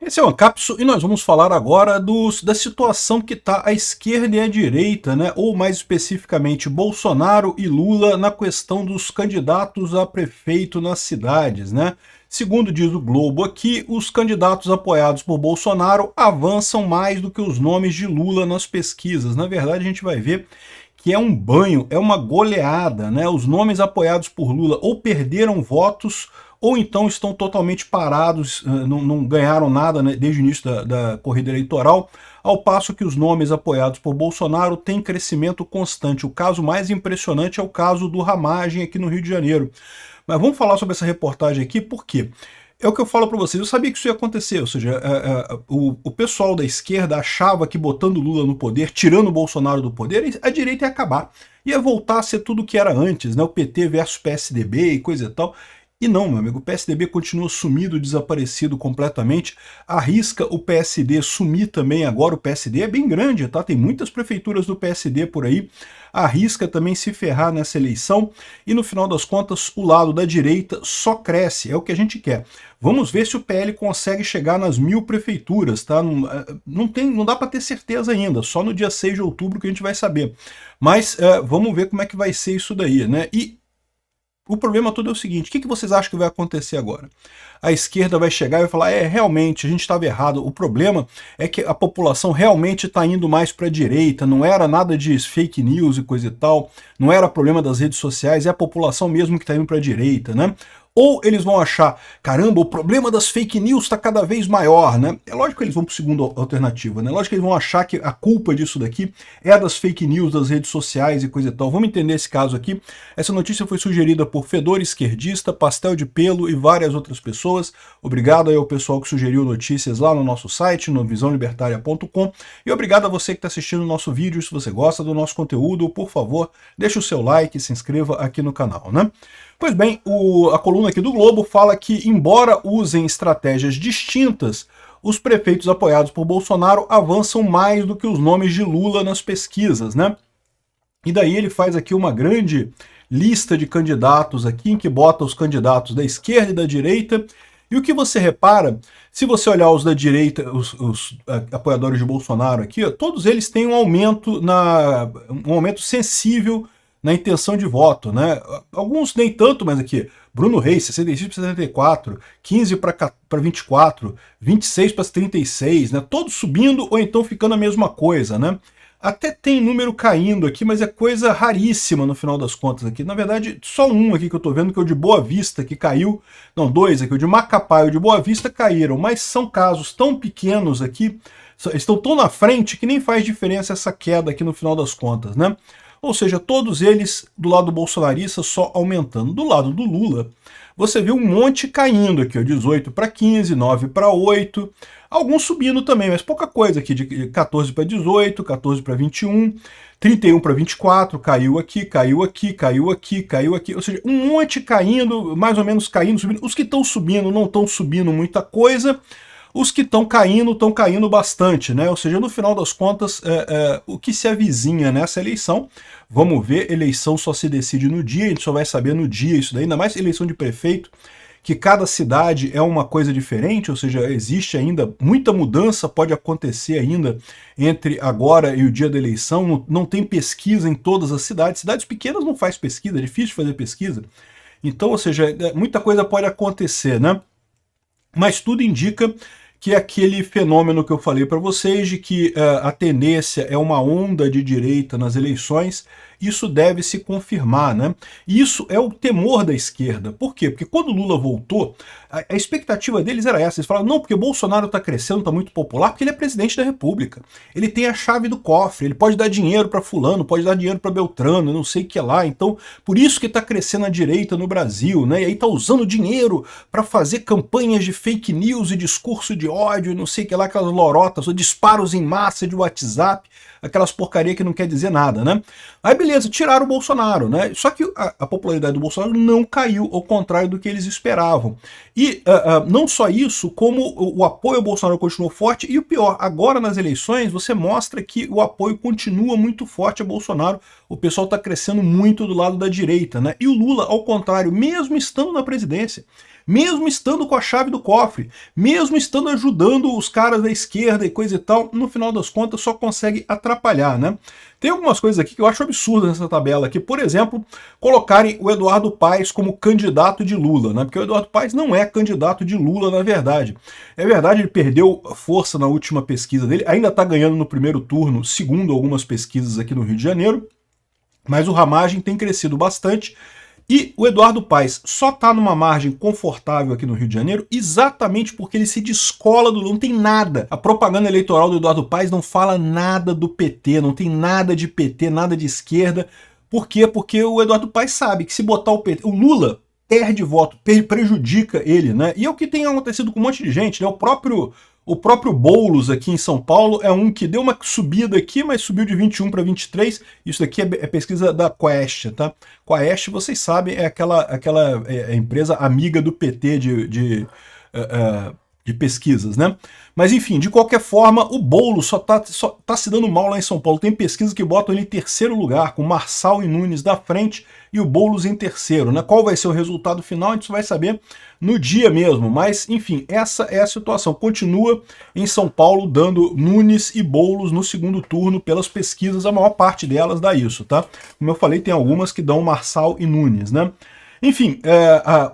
Esse é o Ancapso e nós vamos falar agora da situação que está à esquerda e à direita, né? Ou mais especificamente Bolsonaro e Lula na questão dos candidatos a prefeito nas cidades, né? Segundo diz o Globo aqui, os candidatos apoiados por Bolsonaro avançam mais do que os nomes de Lula nas pesquisas. Na verdade, a gente vai ver que é um banho, é uma goleada, né? Os nomes apoiados por Lula ou perderam votos ou então estão totalmente parados, não ganharam nada, né, desde o início da corrida eleitoral, ao passo que os nomes apoiados por Bolsonaro têm crescimento constante. O caso mais impressionante é o caso do Ramagem aqui no Rio de Janeiro. Mas vamos falar sobre essa reportagem aqui, por quê? É o que eu falo para vocês, eu sabia que isso ia acontecer, ou seja, o pessoal da esquerda achava que botando Lula no poder, tirando o Bolsonaro do poder, a direita ia acabar. Ia voltar a ser tudo o que era antes, né? O PT versus PSDB e coisa e tal. E não, meu amigo, o PSDB continua sumido, desaparecido completamente, arrisca o PSD sumir também agora, o PSD é bem grande, tá? Tem muitas prefeituras do PSD por aí, arrisca também se ferrar nessa eleição, e no final das contas o lado da direita só cresce, é o que a gente quer. Vamos ver se o PL consegue chegar nas 1000 prefeituras, tá? Não dá para ter certeza ainda, só no dia 6 de outubro que a gente vai saber. Mas vamos ver como é que vai ser isso daí, né? E o problema todo é o seguinte, o que vocês acham que vai acontecer agora? A esquerda vai chegar e vai falar, realmente, a gente estava errado, o problema é que a população realmente está indo mais para a direita, não era nada de fake news e coisa e tal, não era problema das redes sociais, é a população mesmo que está indo para a direita, né? Ou eles vão achar, caramba, o problema das fake news está cada vez maior, né? É lógico que eles vão para a segunda alternativa, né? Lógico que eles vão achar que a culpa disso daqui é das fake news, das redes sociais e coisa e tal. Vamos entender esse caso aqui. Essa notícia foi sugerida por Fedor Esquerdista, Pastel de Pelo e várias outras pessoas. Obrigado aí ao pessoal que sugeriu notícias lá no nosso site, no visãolibertaria.com. E obrigado a você que está assistindo o nosso vídeo. Se você gosta do nosso conteúdo, por favor, deixe o seu like e se inscreva aqui no canal, né? Pois bem, a coluna aqui do Globo fala que, embora usem estratégias distintas, os prefeitos apoiados por Bolsonaro avançam mais do que os nomes de Lula nas pesquisas, né? E daí ele faz aqui uma grande lista de candidatos aqui, em que bota os candidatos da esquerda e da direita, e o que você repara, se você olhar os da direita, os apoiadores de Bolsonaro aqui, ó, todos eles têm um aumento sensível na intenção de voto, né? Alguns nem tanto, mas aqui, Bruno Reis, 66 para 74, 15 para 24, 26 para 36, né? Todos subindo ou então ficando a mesma coisa, né? Até tem número caindo aqui, mas é coisa raríssima no final das contas aqui. Na verdade, só um aqui que eu tô vendo, que é o de Boa Vista, que caiu. Não, dois aqui, o de Macapá e o de Boa Vista caíram, mas são casos tão pequenos aqui, estão tão na frente que nem faz diferença essa queda aqui no final das contas, né? Ou seja, todos eles do lado bolsonarista só aumentando. Do lado do Lula, você vê um monte caindo aqui, ó, 18 para 15, 9 para 8, alguns subindo também, mas pouca coisa aqui, de 14 para 18, 14 para 21, 31 para 24, caiu aqui, caiu aqui, caiu aqui, caiu aqui, ou seja, um monte caindo, mais ou menos caindo, subindo. Os que estão subindo não estão subindo muita coisa, os que estão caindo bastante, né? Ou seja, no final das contas, o que se avizinha nessa eleição, vamos ver, eleição só se decide no dia, a gente só vai saber no dia isso daí, ainda mais eleição de prefeito, que cada cidade é uma coisa diferente, ou seja, existe ainda muita mudança, pode acontecer ainda entre agora e o dia da eleição, não tem pesquisa em todas as cidades, cidades pequenas não faz pesquisa, é difícil fazer pesquisa, então, ou seja, muita coisa pode acontecer, né? Mas tudo indica que é aquele fenômeno que eu falei para vocês, de que a tendência é uma onda de direita nas eleições, isso deve se confirmar, né? E isso é o temor da esquerda. Por quê? Porque quando Lula voltou, a expectativa deles era essa. Eles falaram, não, porque Bolsonaro está crescendo, está muito popular, porque ele é presidente da República. Ele tem a chave do cofre, ele pode dar dinheiro para fulano, pode dar dinheiro para Beltrano, não sei o que lá. Então, por isso que está crescendo a direita no Brasil, né? E aí está usando dinheiro para fazer campanhas de fake news e discurso de ódio, e não sei o que lá, aquelas lorotas, ou disparos em massa de WhatsApp, aquelas porcaria que não quer dizer nada, né? Aí beleza, tiraram o Bolsonaro, né? Só que a popularidade do Bolsonaro não caiu, ao contrário do que eles esperavam. E não só isso, como o apoio ao Bolsonaro continuou forte, e o pior, agora nas eleições você mostra que o apoio continua muito forte a Bolsonaro, o pessoal está crescendo muito do lado da direita, né? E o Lula, ao contrário, mesmo estando na presidência, mesmo estando com a chave do cofre, mesmo estando ajudando os caras da esquerda e coisa e tal, no final das contas só consegue atrapalhar, né? Tem algumas coisas aqui que eu acho absurdas nessa tabela aqui, por exemplo, colocarem o Eduardo Paes como candidato de Lula, né? Porque o Eduardo Paes não é candidato de Lula, na verdade. É verdade, ele perdeu força na última pesquisa dele, ainda está ganhando no primeiro turno, segundo algumas pesquisas aqui no Rio de Janeiro, mas o Ramagem tem crescido bastante. E o Eduardo Paes só está numa margem confortável aqui no Rio de Janeiro exatamente porque ele se descola do Lula, não tem nada. A propaganda eleitoral do Eduardo Paes não fala nada do PT, não tem nada de PT, nada de esquerda. Por quê? Porque o Eduardo Paes sabe que se botar o PT... O Lula perde voto, prejudica ele, né? E é o que tem acontecido com um monte de gente, né? O próprio Boulos aqui em São Paulo é um que deu uma subida aqui, mas subiu de 21 para 23. Isso daqui é pesquisa da Quest, tá? Quest, vocês sabem, é aquela empresa amiga do PT de pesquisas, né? Mas enfim, de qualquer forma, o Boulos só tá se dando mal lá em São Paulo. Tem pesquisas que botam ele em terceiro lugar, com Marçal e Nunes da frente e o Boulos em terceiro, né? Qual vai ser o resultado final, a gente vai saber no dia mesmo. Mas, enfim, essa é a situação. Continua em São Paulo dando Nunes e Boulos no segundo turno pelas pesquisas, a maior parte delas dá isso, tá? Como eu falei, tem algumas que dão Marçal e Nunes, né? Enfim,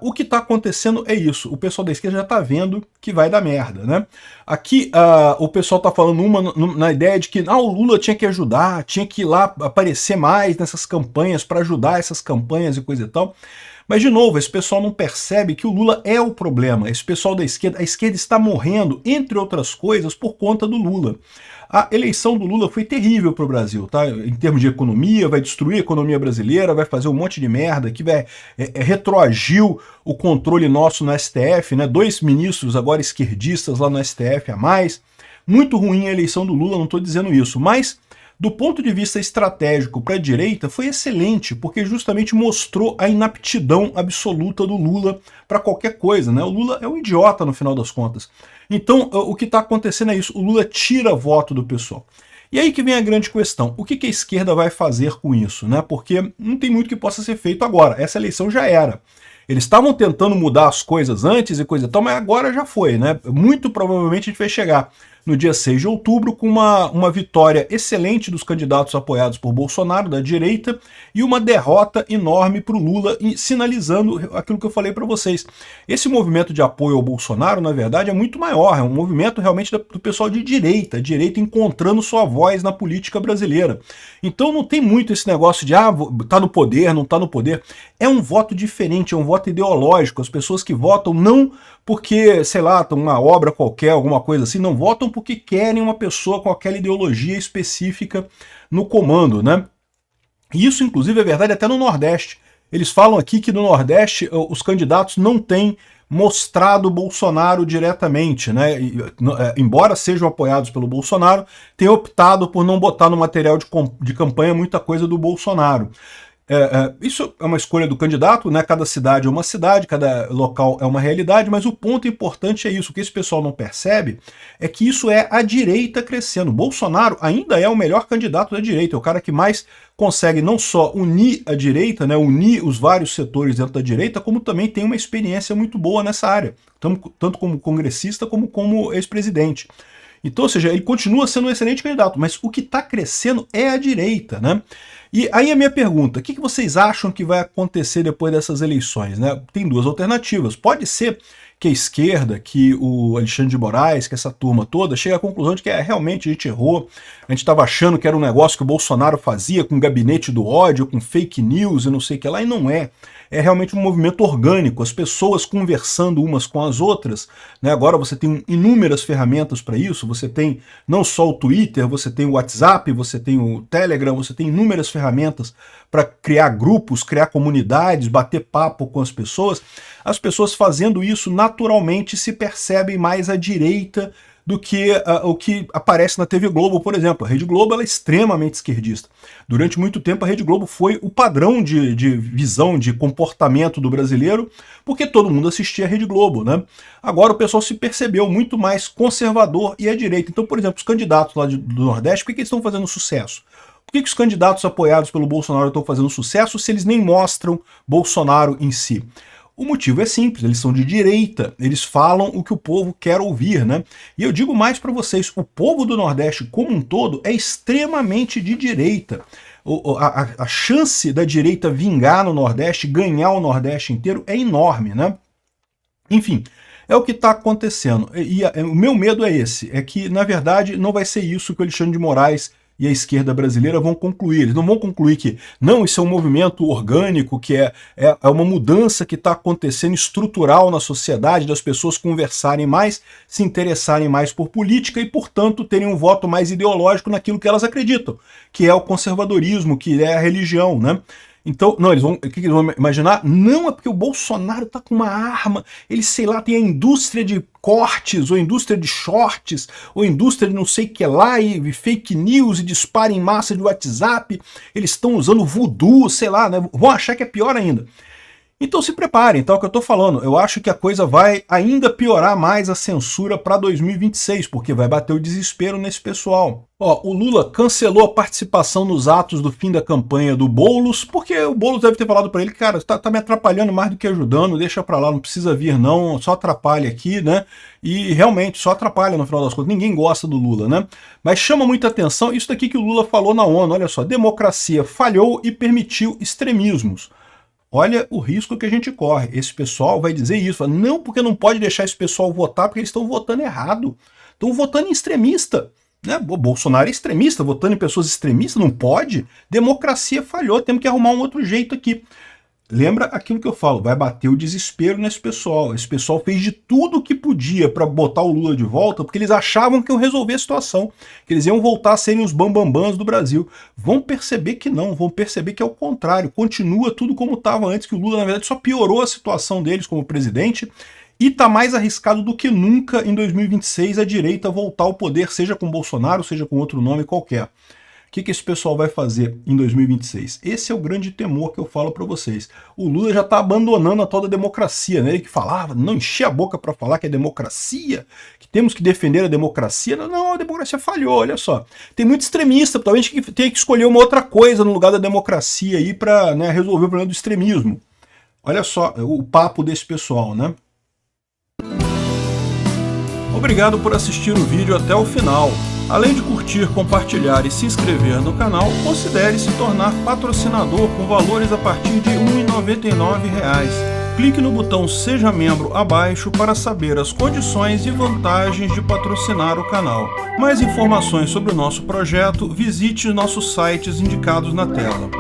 o que está acontecendo é isso. O pessoal da esquerda já está vendo que vai dar merda, né? Aqui o pessoal está falando na ideia de que o Lula tinha que ajudar, tinha que ir lá aparecer mais nessas campanhas para ajudar essas campanhas e coisa e tal. Mas, de novo, esse pessoal não percebe que o Lula é o problema. Esse pessoal da esquerda, a esquerda está morrendo, entre outras coisas, por conta do Lula. A eleição do Lula foi terrível para o Brasil, tá? Em termos de economia, vai destruir a economia brasileira, vai fazer um monte de merda, que vai retroagiu o controle nosso no STF, né? 2 ministros agora esquerdistas lá no STF a mais. Muito ruim a eleição do Lula, não estou dizendo isso, mas do ponto de vista estratégico para a direita foi excelente, porque justamente mostrou a inaptidão absoluta do Lula para qualquer coisa, né? O Lula é um idiota no final das contas. Então, o que está acontecendo é isso, o Lula tira voto do pessoal. E aí que vem a grande questão, o que a esquerda vai fazer com isso, né? Porque não tem muito que possa ser feito agora, essa eleição já era. Eles estavam tentando mudar as coisas antes e coisa e tal, mas agora já foi, né? Muito provavelmente a gente vai chegar no dia 6 de outubro com uma vitória excelente dos candidatos apoiados por Bolsonaro, da direita, e uma derrota enorme para o Lula, sinalizando aquilo que eu falei para vocês. Esse movimento de apoio ao Bolsonaro, na verdade, é muito maior, é um movimento realmente do pessoal de direita, a direita encontrando sua voz na política brasileira. Então não tem muito esse negócio de, tá no poder, não tá no poder. É um voto diferente, é um voto ideológico. As pessoas que votam não porque, sei lá, uma obra qualquer, alguma coisa assim, não votam porque querem uma pessoa com aquela ideologia específica no comando, né? E isso, inclusive, é verdade até no Nordeste. Eles falam aqui que no Nordeste os candidatos não têm mostrado Bolsonaro diretamente, né? Embora sejam apoiados pelo Bolsonaro, têm optado por não botar no material de campanha muita coisa do Bolsonaro. Isso é uma escolha do candidato, né? Cada cidade é uma cidade, cada local é uma realidade, mas o ponto importante é isso. O que esse pessoal não percebe é que isso é a direita crescendo. Bolsonaro ainda é o melhor candidato da direita, é o cara que mais consegue não só unir a direita, né? Unir os vários setores dentro da direita, como também tem uma experiência muito boa nessa área, tanto como congressista como ex-presidente. Então, ou seja, ele continua sendo um excelente candidato, mas o que está crescendo é a direita, né? E aí a minha pergunta, o que vocês acham que vai acontecer depois dessas eleições, né? Tem duas alternativas. Pode ser que a esquerda, que o Alexandre de Moraes, que essa turma toda, chegue à conclusão de que realmente a gente errou, a gente estava achando que era um negócio que o Bolsonaro fazia com gabinete do ódio, com fake news e não sei o que lá, e não é. É realmente um movimento orgânico, as pessoas conversando umas com as outras, né? Agora você tem inúmeras ferramentas para isso, você tem não só o Twitter, você tem o WhatsApp, você tem o Telegram, você tem inúmeras ferramentas para criar grupos, criar comunidades, bater papo com as pessoas fazendo isso naturalmente se percebem mais à direita do que o que aparece na TV Globo, por exemplo. A Rede Globo ela é extremamente esquerdista. Durante muito tempo a Rede Globo foi o padrão de visão, de comportamento do brasileiro, porque todo mundo assistia a Rede Globo, né? Agora o pessoal se percebeu muito mais conservador e à direita. Então, por exemplo, os candidatos lá do Nordeste, por que eles estão fazendo sucesso? Por que os candidatos apoiados pelo Bolsonaro estão fazendo sucesso se eles nem mostram Bolsonaro em si? O motivo é simples, eles são de direita, eles falam o que o povo quer ouvir, né? E eu digo mais para vocês, o povo do Nordeste como um todo é extremamente de direita. A chance da direita vingar no Nordeste, ganhar o Nordeste inteiro é enorme, né? Enfim, é o que está acontecendo. E o meu medo é esse, é que, na verdade, não vai ser isso que o Alexandre de Moraes e a esquerda brasileira vão concluir. Eles não vão concluir que, não, isso é um movimento orgânico, que é uma mudança que está acontecendo estrutural na sociedade, das pessoas conversarem mais, se interessarem mais por política e, portanto, terem um voto mais ideológico naquilo que elas acreditam, que é o conservadorismo, que é a religião, né? Então, não, o que eles vão imaginar? Não, é porque o Bolsonaro tá com uma arma, ele, sei lá, tem a indústria de cortes, ou indústria de shorts, ou indústria de não sei o que lá, e fake news, e dispara em massa de WhatsApp, eles estão usando voodoo, sei lá, né? Vão achar que é pior ainda. Então se preparem, tá? O que eu estou falando, eu acho que a coisa vai ainda piorar mais a censura para 2026, porque vai bater o desespero nesse pessoal. Ó, o Lula cancelou a participação nos atos do fim da campanha do Boulos, porque o Boulos deve ter falado para ele, cara, tá me atrapalhando mais do que ajudando, deixa para lá, não precisa vir não, só atrapalha aqui, né? E realmente, só atrapalha no final das contas, ninguém gosta do Lula, né? Mas chama muita atenção isso daqui que o Lula falou na ONU, olha só, democracia falhou e permitiu extremismos. Olha o risco que a gente corre. Esse pessoal vai dizer isso. Fala, não, porque não pode deixar esse pessoal votar, porque eles estão votando errado. Estão votando em extremista. Né? O Bolsonaro é extremista, votando em pessoas extremistas, não pode. Democracia falhou, temos que arrumar um outro jeito aqui. Lembra aquilo que eu falo, vai bater o desespero nesse pessoal. Esse pessoal fez de tudo o que podia para botar o Lula de volta, porque eles achavam que iam resolver a situação, que eles iam voltar a serem os bambambãs do Brasil. Vão perceber que não, vão perceber que é o contrário, continua tudo como estava antes, que o Lula, na verdade, só piorou a situação deles como presidente, e está mais arriscado do que nunca em 2026 a direita voltar ao poder, seja com Bolsonaro, seja com outro nome qualquer. O que esse pessoal vai fazer em 2026? Esse é o grande temor que eu falo para vocês. O Lula já está abandonando a tal da democracia, né? Ele que falava, não enchia a boca para falar que é democracia, que temos que defender a democracia. Não, a democracia falhou, olha só. Tem muito extremista, talvez que tem que escolher uma outra coisa no lugar da democracia aí para, né, resolver o problema do extremismo. Olha só o papo desse pessoal, né? Obrigado por assistir o vídeo até o final. Além de curtir, compartilhar e se inscrever no canal, considere se tornar patrocinador com valores a partir de R$ 1,99. Clique no botão Seja Membro abaixo para saber as condições e vantagens de patrocinar o canal. Mais informações sobre o nosso projeto, visite nossos sites indicados na tela.